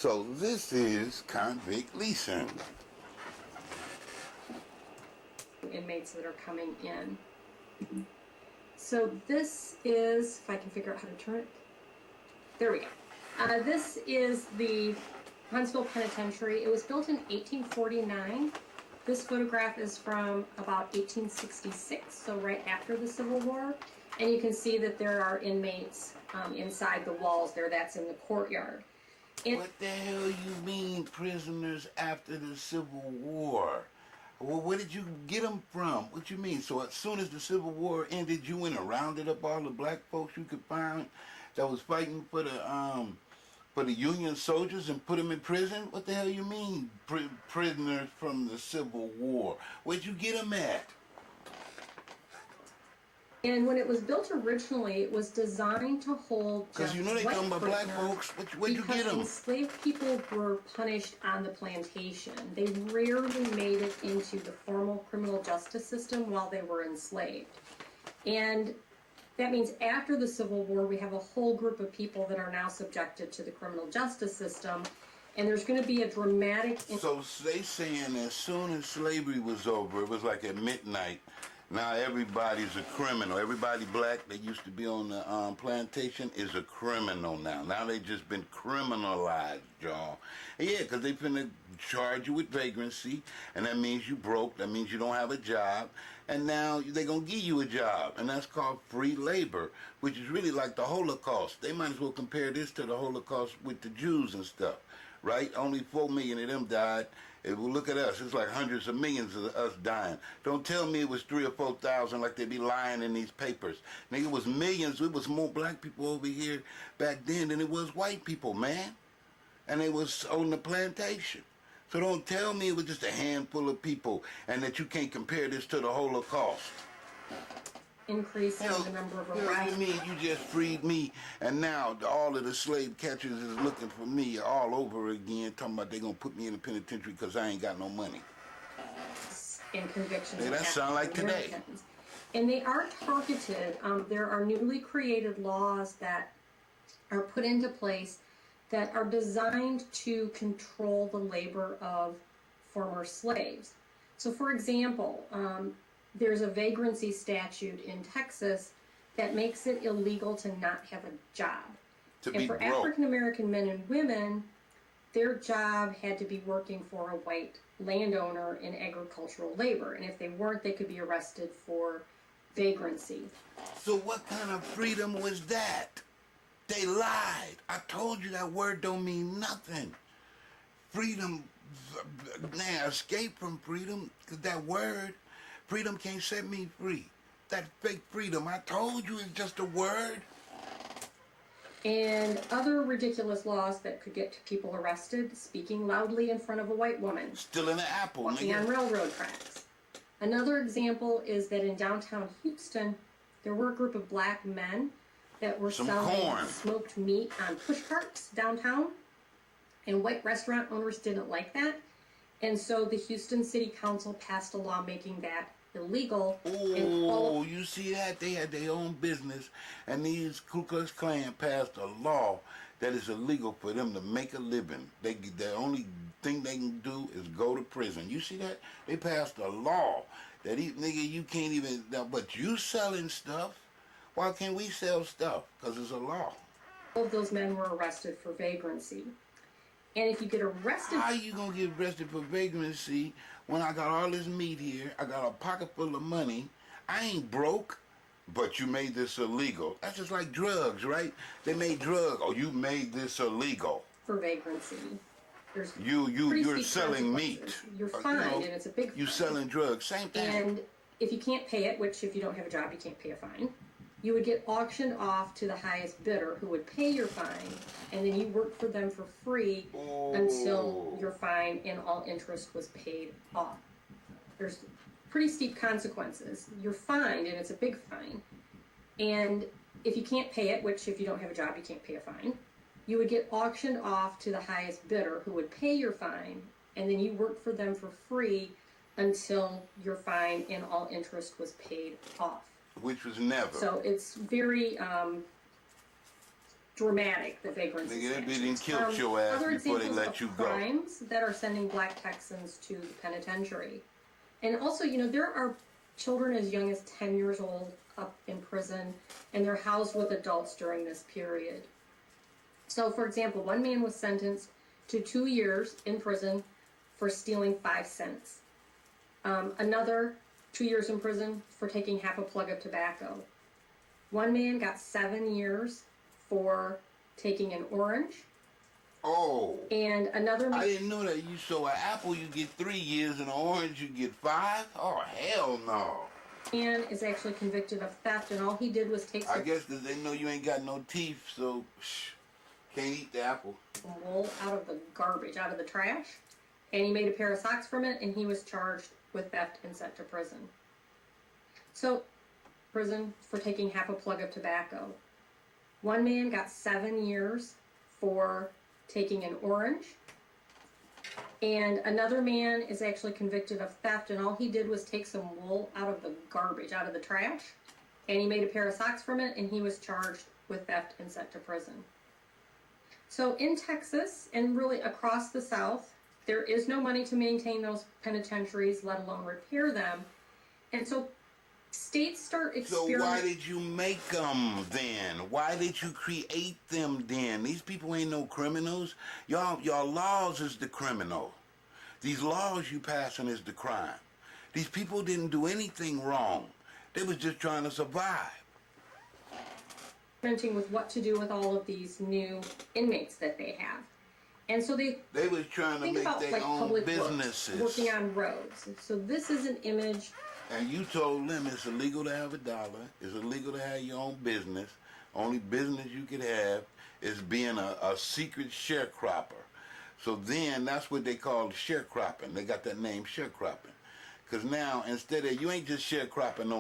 So this is Convict Leasing. Inmates that are coming in. So this is, if I can figure out how to turn it, there we go. This is the Huntsville Penitentiary. It was built in 1849. This photograph is from about 1866, so right after the Civil War. And you can see that there are inmates inside the walls there. That's in the courtyard. What the hell you mean prisoners after the Civil War? Well, where did you get them from? What you mean? So as soon as the Civil War ended, you went and rounded up all the black folks you could find that was fighting for the Union soldiers and put them in prison? What the hell you mean, prisoners from the Civil War? Where'd you get them at? And when it was built originally, it was designed to hold because you know they talking about black folks. Where'd you get them? Enslaved people were punished on the plantation. They rarely made it into the formal criminal justice system while they were enslaved. And that means after the Civil War, we have a whole group of people that are now subjected to the criminal justice system. And there's going to be a dramatic... So they saying as soon as slavery was over, it was like at midnight, now everybody's a criminal. Everybody black that used to be on the plantation is a criminal now. Now they just been criminalized, y'all. Yeah, because they finna charge you with vagrancy, and that means you broke. That means you don't have a job. And now they going to give you a job, and that's called free labor, which is really like the Holocaust. They might as well compare this to the Holocaust with the Jews and stuff, right? Only 4 million of them died. Well, look at us. It's like hundreds of millions of us dying. Don't tell me it was 3,000 or 4,000 like they be lying in these papers. Nigga, it was millions. It was more black people over here back then than it was white people, man. And they was on the plantation. So don't tell me it was just a handful of people and that you can't compare this to the Holocaust. Increase in the number of arrests. You mean you just freed me, and now all of the slave catchers is looking for me all over again, talking about they gonna put me in the penitentiary because I ain't got no money. And convictions. Hey, that sound like today. And they are targeted. There are newly created laws that are put into place that are designed to control the labor of former slaves. So, for example, there's a vagrancy statute in Texas that makes it illegal to not have a job. And for African American men and women, their job had to be working for a white landowner in agricultural labor. And if they weren't, they could be arrested for vagrancy. So what kind of freedom was that? They lied. I told you that word don't mean nothing. Freedom, now escape from freedom, because that word, freedom can't set me free. That fake freedom, I told you, it's just a word. And other ridiculous laws that could get people arrested: speaking loudly in front of a white woman. Still in the apple, walking on railroad tracks. Another example is that in downtown Houston, there were a group of black men that were selling smoked meat on push carts downtown. And white restaurant owners didn't like that. And so the Houston City Council passed a law making that illegal. Oh, you see that? They had their own business, and these Ku Klux Klan passed a law that is illegal for them to make a living. The only thing they can do is go to prison. You see that? They passed a law that, nigga, you can't even, but you selling stuff. Why can't we sell stuff? Because it's a law. All of those men were arrested for vagrancy. And if you get arrested... How you gonna get arrested for vagrancy when I got all this meat here, I got a pocket full of money, I ain't broke, but you made this illegal? That's just like drugs, right? They made drugs. Oh, you made this illegal. For vagrancy. You're selling meat. You're fined, and it's a big fine. You're selling drugs, same thing. And if you can't pay it, which if you don't have a job, you can't pay a fine, you would get auctioned off to the highest bidder who would pay your fine, and then you work for them for free until your fine and all interest was paid off. There's pretty steep consequences. You're fined, and it's a big fine. And if you can't pay it, which if you don't have a job, you can't pay a fine, you would get auctioned off to the highest bidder who would pay your fine, and then you work for them for free until your fine and all interest was paid off. Which was never. So it's very dramatic, the vagrancy Nigga, that bitch statute. didn't kill your ass Other before they examples let of you go. crimes that are sending Black Texans to the penitentiary. And also, there are children as young as 10 years old up in prison, and they're housed with adults during this period. So, for example, one man was sentenced to 2 years in prison for stealing 5 cents. Another 2 years in prison for taking half a plug of tobacco. One man got 7 years for taking an orange. Oh. And another I didn't know that. You sow an apple, you get 3 years, and an orange, you get 5? Oh, hell no. man is actually convicted of theft, and all he did was take I guess 'cause they know you ain't got no teeth, so can't eat the apple. some wool out of the garbage, out of the trash, and he made a pair of socks from it, and he was charged with theft and sent to prison. So, prison for taking half a plug of tobacco. One man got 7 years for taking an orange, and another man is actually convicted of theft, and all he did was take some wool out of the garbage, out of the trash, and he made a pair of socks from it, and he was charged with theft and sent to prison. So in Texas, and really across the South, there is no money to maintain those penitentiaries, let alone repair them. And so states start experimenting. So why did you make them then? Why did you create them then? These people ain't no criminals. Y'all laws is the criminal. These laws you passing is the crime. These people didn't do anything wrong. They was just trying to survive. Experimenting with what to do with all of these new inmates that they have. And so they was trying to think make about their like own public businesses. works, working on roads. So this is an image. And you told them it's illegal to have a dollar. It's illegal to have your own business. Only business you could have is being a secret sharecropper. So then that's what they call sharecropping. They got that name sharecropping. Because now instead of you ain't just sharecropping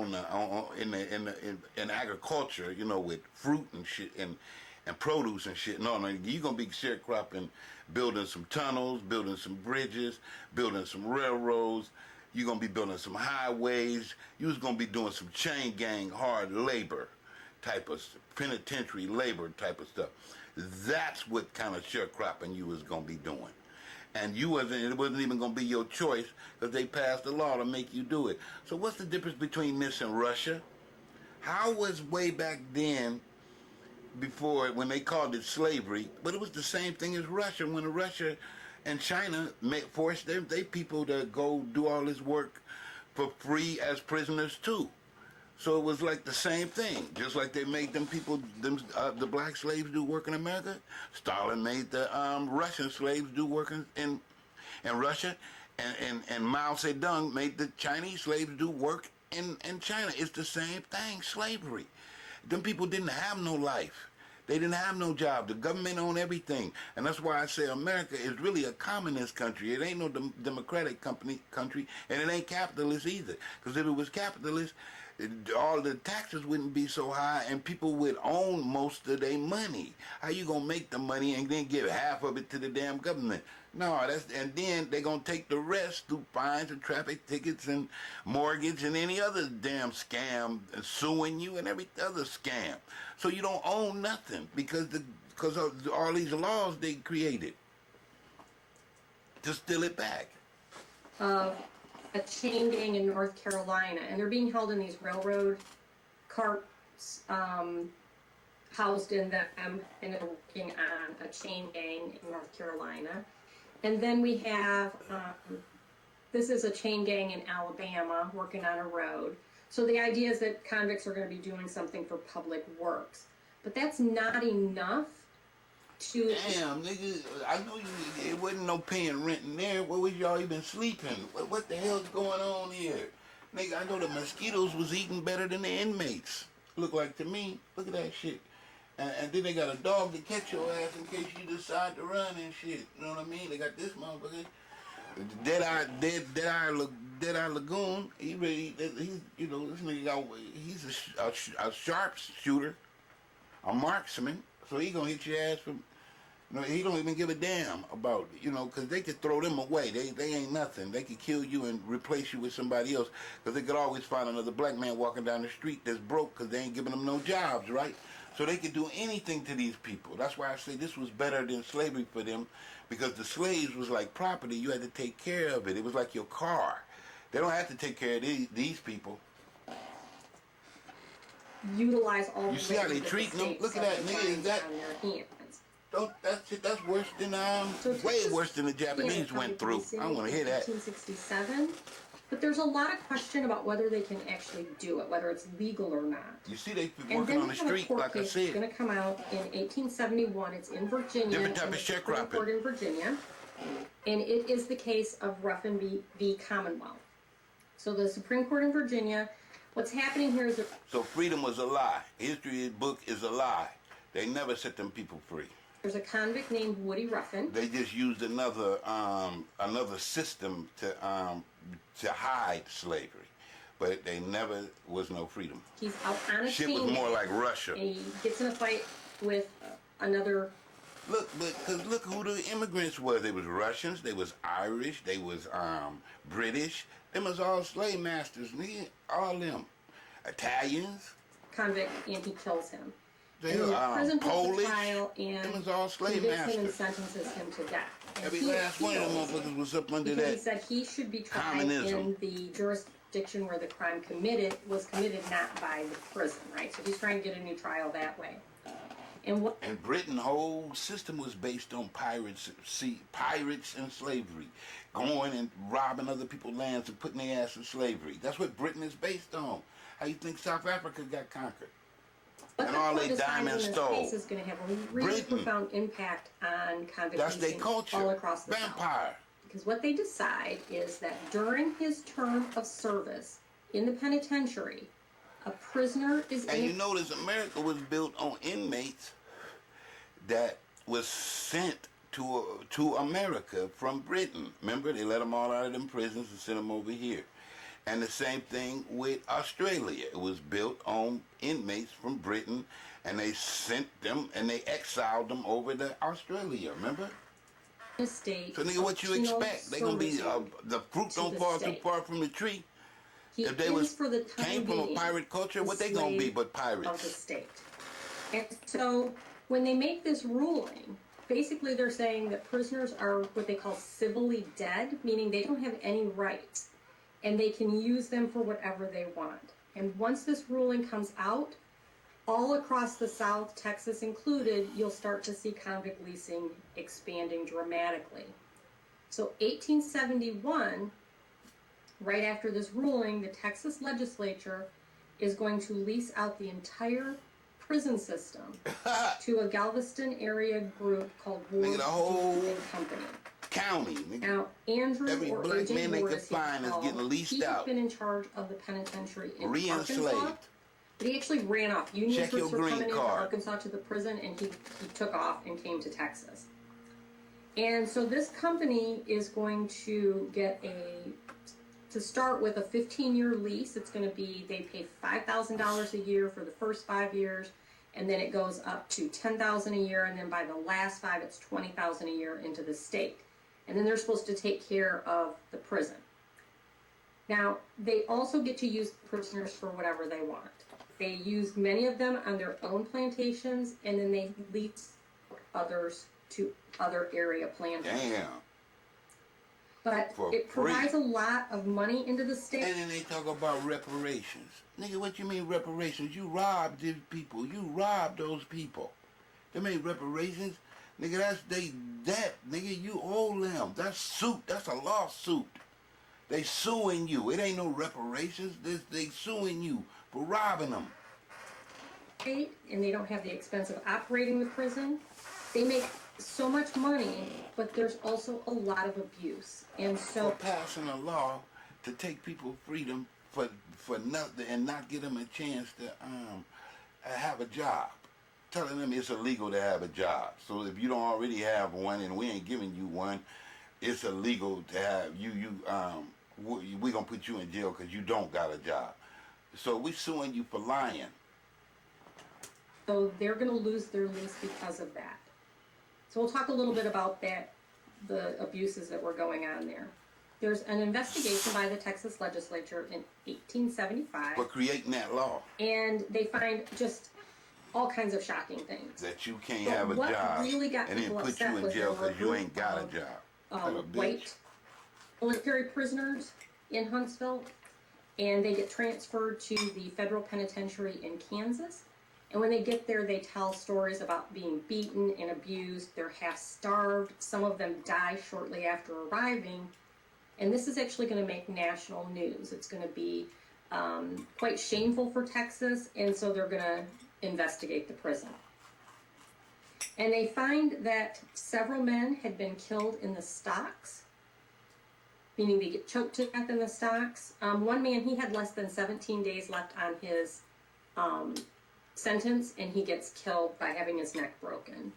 in agriculture, with fruit and shit and produce and shit. No, you're gonna be sharecropping, building some tunnels, building some bridges, building some railroads. You're going to be building some highways. You was going to be doing some chain gang hard labor type of penitentiary labor type of stuff. That's what kind of sharecropping you was going to be doing. And it wasn't even going to be your choice because they passed a law to make you do it. So what's the difference between this and Russia? How was way back then, before, when they called it slavery, but it was the same thing as Russia. When Russia and China forced their people to go do all this work for free as prisoners too. So it was like the same thing. Just like they made the black slaves do work in America, Stalin made the Russian slaves do work in Russia, and Mao Zedong made the Chinese slaves do work in China. It's the same thing, slavery. Them people didn't have no life. They didn't have no job. The government owned everything. And that's why I say America is really a communist country. It ain't no democratic country, and it ain't capitalist either. Because if it was capitalist, all the taxes wouldn't be so high, and people would own most of their money. How you gonna make the money and then give half of it to the damn government? No, and then they're gonna take the rest through fines and traffic tickets and mortgage and any other damn scam, and suing you and every other scam. So you don't own nothing because of all these laws they created to steal it back. Of a chain gang in North Carolina, and they're being held in these railroad carts, housed in them, and they're working on a chain gang in North Carolina. And then we have, this is a chain gang in Alabama working on a road. So the idea is that convicts are going to be doing something for public works. But that's not enough to... Damn, nigga, I know it wasn't no paying rent in there. Where was y'all even sleeping? What the hell's going on here? Nigga, I know the mosquitoes was eating better than the inmates. Look like to me. Look at that shit. And then they got a dog to catch your ass in case you decide to run and shit. You know what I mean? They got this motherfucker. Dead Eye Lagoon. He's this nigga he's a sharpshooter, a marksman. So he gonna hit your ass from. He don't even give a damn about, because they could throw them away. They ain't nothing. They could kill you and replace you with somebody else, because they could always find another black man walking down the street that's broke because they ain't giving them no jobs, right? So they could do anything to these people. That's why I say this was better than slavery for them, because the slaves was like property. You had to take care of it. It was like your car. They don't have to take care of these people. Utilize all You the see how they labor treat them? states Look at so that, they nigga. find Is that on their hands. that's worse than So way Texas worse than the Japanese began went convict through. leasing I don't want to hear in that. 1867, but there's a lot of question about whether they can actually do it, whether it's legal or not. You see, they And working then on we the have a street, court like I case that's said. going to come out in 1871. It's in Virginia. Different type in of the Supreme sharecropping. Court in Virginia, and it is the case of Ruffin v. Commonwealth. So the Supreme Court in Virginia, what's happening here is that So freedom was a lie. History book is a lie. They never set them people free. there's a convict named Woody Ruffin. They just used another system to hide slavery, but they never was no freedom. He's out on a Shit chain was more gang, like Russia. and he gets in a fight with another. Look who the immigrants were. They was Russians. They was Irish. They was British. Them was all slave masters. Nigga, all them Italians. Convict, and he kills him. They And the prison puts Polish. a trial and Them was all slave convicts him and masters. sentences him to death. And Every he last one of them appeals motherfuckers was up under because he that. said he should be tried communism. in the jurisdiction where the crime was committed, not by the prison, right? So he's trying to get a new trial that way. And what And Britain whole system was based on pirates and slavery. Going and robbing other people's lands and putting their ass in slavery. That's what Britain is based on. How you think South Africa got conquered? the And all court they decides diamonds in this stole. case is going to have a really Britain. profound impact on convict That's their leasing culture. all across the South. Vampire. Because what they decide is that during his term of service in the penitentiary, a prisoner is And in you notice America was built on inmates that was sent to America from Britain. Remember, they let them all out of them prisons and sent them over here. And the same thing with Australia. It was built on inmates from Britain, and they sent them and they exiled them over to Australia. Remember? a state. So, nigga, what you penal expect? They gonna be servitude the fruit to don't the fall too state. far from the tree. He If they is, was for the time came from a being, pirate culture, the what they gonna be slave but of the pirates? state. And so when they make this ruling, basically they're saying that prisoners are what they call civilly dead, meaning they don't have any rights, and they can use them for whatever they want. And once this ruling comes out, all across the South, Texas included, you'll start to see convict leasing expanding dramatically. So 1871, right after this ruling, the Texas legislature is going to lease out the entire prison system to a Galveston area group called Ward, Nigga, the whole Duke and Company. County, nigga. Now, Andrew Every or black Agent man they could Morris, he's find is called, getting leased he has out. been in charge of the penitentiary in Arkansas, Re-enslaved. but he actually ran off. Union Check your troops were green coming into card. Arkansas to the prison, and he took off and came to Texas. And so this company is going to get to start with a 15-year lease. It's going to be, they pay $5,000 a year for the first 5 years, and then it goes up to $10,000 a year, and then by the last 5, it's $20,000 a year into the state. And then they're supposed to take care of the prison. Now, they also get to use prisoners for whatever they want. They use many of them on their own plantations, and then they lease others to other area plantations. Damn. But For it free. provides a lot of money into the state. And then they talk about reparations. Nigga, what you mean reparations? You robbed these people. You robbed those people. They made reparations. Nigga, that's they debt. Nigga, you owe them. That's suit. That's a lawsuit. They suing you. It ain't no reparations. They suing you for robbing them. And they don't have the expense of operating the prison. They make so much money, but there's also a lot of abuse. And For so passing a law to take people freedom for nothing and not give them a chance to have a job. Telling them it's illegal to have a job. So if you don't already have one and we ain't giving you one, it's illegal to have we gonna put you in jail because you don't got a job. So we suing you for lying. So they're going to lose their lease because of that. So we'll talk a little bit about that, the abuses that were going on there. There's an investigation by the Texas legislature in 1875, For creating that law. and they find just all kinds of shocking things. That you can't But have a what job really got and then people put upset you in was jail there were a because you ain't group got a of, job. Like a bitch. white military prisoners in Huntsville, and they get transferred to the federal penitentiary in Kansas. And when they get there, they tell stories about being beaten and abused. They're half starved. Some of them die shortly after arriving. And this is actually going to make national news. It's going to be quite shameful for Texas, and so they're going to investigate the prison. And they find that several men had been killed in the stocks, meaning they get choked to death in the stocks. One man, he had less than 17 days left on his sentence, and he gets killed by having his neck broken.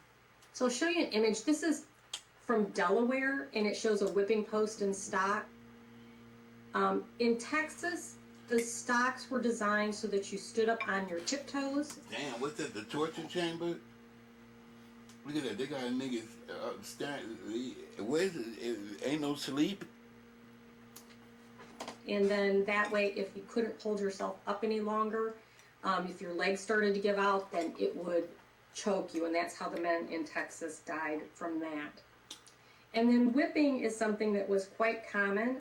So I'll show you an image. This is from Delaware, and it shows a whipping post and stock. In Texas, the stocks were designed so that you stood up on your tiptoes. Damn, what's that, the torture chamber? Look at that, they got niggas staring. Where's it? Ain't no sleep? And then that way, if you couldn't hold yourself up any longer, if your legs started to give out, then it would choke you. And that's how the men in Texas died from that. And then whipping is something that was quite common.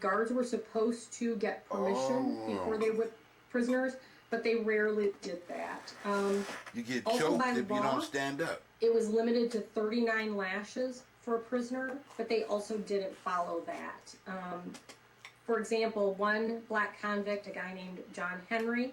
Guards were supposed to get permission before they whipped prisoners, but they rarely did that. You get also choked by if you law, don't stand up. It was limited to 39 lashes for a prisoner, but they also didn't follow that. For example, one black convict, a guy named John Henry,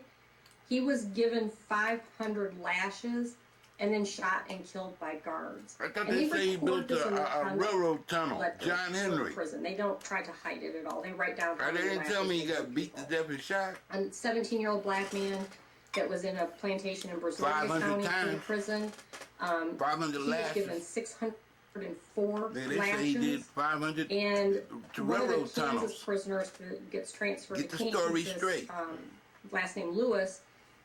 he was given 500 lashes and then shot and killed by guards. I thought And they say he record built this in the a convict railroad tunnel. ledger John for Henry. prison. They don't try to hide it at all. They write down how They many didn't tell lashes me he they got give beat to people. death and shot. A 17-year-old black man that was in a plantation in Brazoria 500 County in times. prison. 500 He was lashes. given 604 They say lashes. he did 500 And to one of the railroad Kansas tunnels. prisoners that gets transferred Get to the Kansas, story straight. last name Lewis,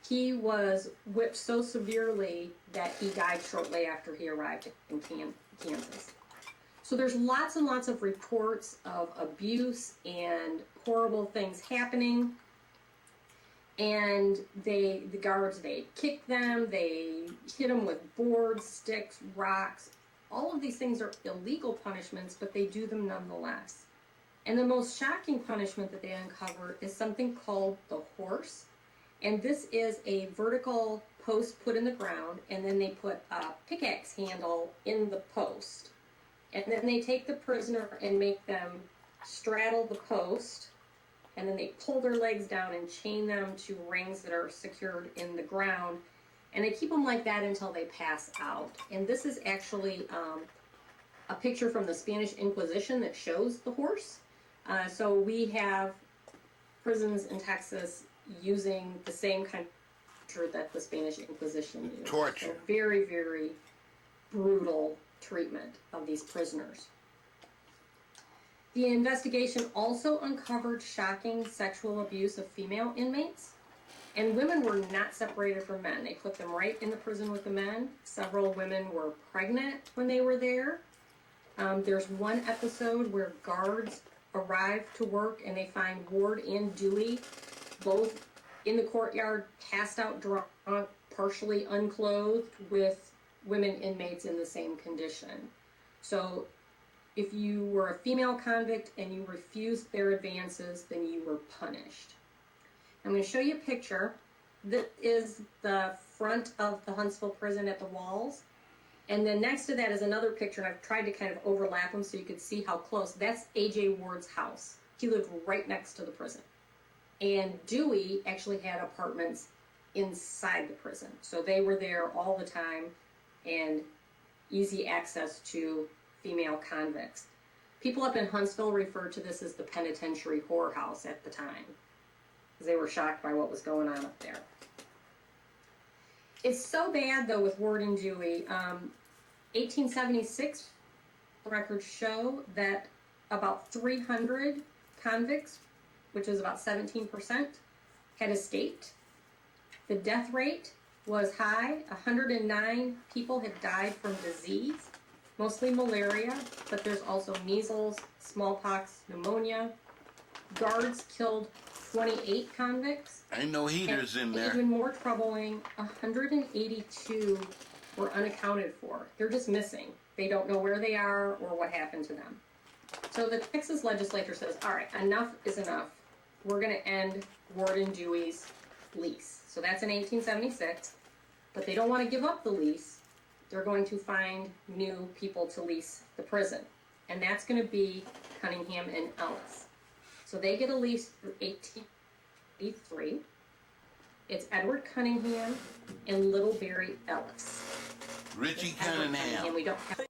he was whipped so severely that he died shortly after he arrived in Kansas. So there's lots and lots of reports of abuse and horrible things happening. And the guards, they kick them, they hit them with boards, sticks, rocks. All of these things are illegal punishments, but they do them nonetheless. And the most shocking punishment that they uncover is something called the horse. And this is a vertical post put in the ground, and then they put a pickaxe handle in the post. And then they take the prisoner and make them straddle the post, and then they pull their legs down and chain them to rings that are secured in the ground. And they keep them like that until they pass out. And this is actually a picture from the Spanish Inquisition that shows the horse. So we have prisons in Texas using the same kind of torture that the Spanish Inquisition used. Torture. So very, very brutal treatment of these prisoners. The investigation also uncovered shocking sexual abuse of female inmates. And women were not separated from men. They put them right in the prison with the men. Several women were pregnant when they were there. There's one episode where guards arrive to work and they find Ward and Dewey both in the courtyard, passed out drunk, partially unclothed, with women inmates in the same condition. So if you were a female convict and you refused their advances, then you were punished. I'm going to show you a picture. This is the front of the Huntsville prison at the walls. And then next to that is another picture, and I've tried to kind of overlap them so you could see how close. That's A.J. Ward's house. He lived right next to the prison. And Dewey actually had apartments inside the prison. So they were there all the time and easy access to female convicts. People up in Huntsville referred to this as the penitentiary whorehouse at the time, because they were shocked by what was going on up there. It's so bad, though, with Ward and Dewey. 1876 records show that about 300 convicts, which is about 17%, had escaped. The death rate was high. 109 people had died from disease, mostly malaria, but there's also measles, smallpox, pneumonia. Guards killed 28 convicts. Ain't no heaters in And there. even more troubling, 182 were unaccounted for. They're just missing. They don't know where they are or what happened to them. So the Texas legislature says, all right, enough is enough. We're going to end Warden Dewey's lease. So that's in 1876. But they don't want to give up the lease. They're going to find new people to lease the prison. And that's going to be Cunningham and Ellis. So they get a lease through 1883. It's Edward Cunningham and Little Barry Ellis. Richie Edward Cunningham. We don't have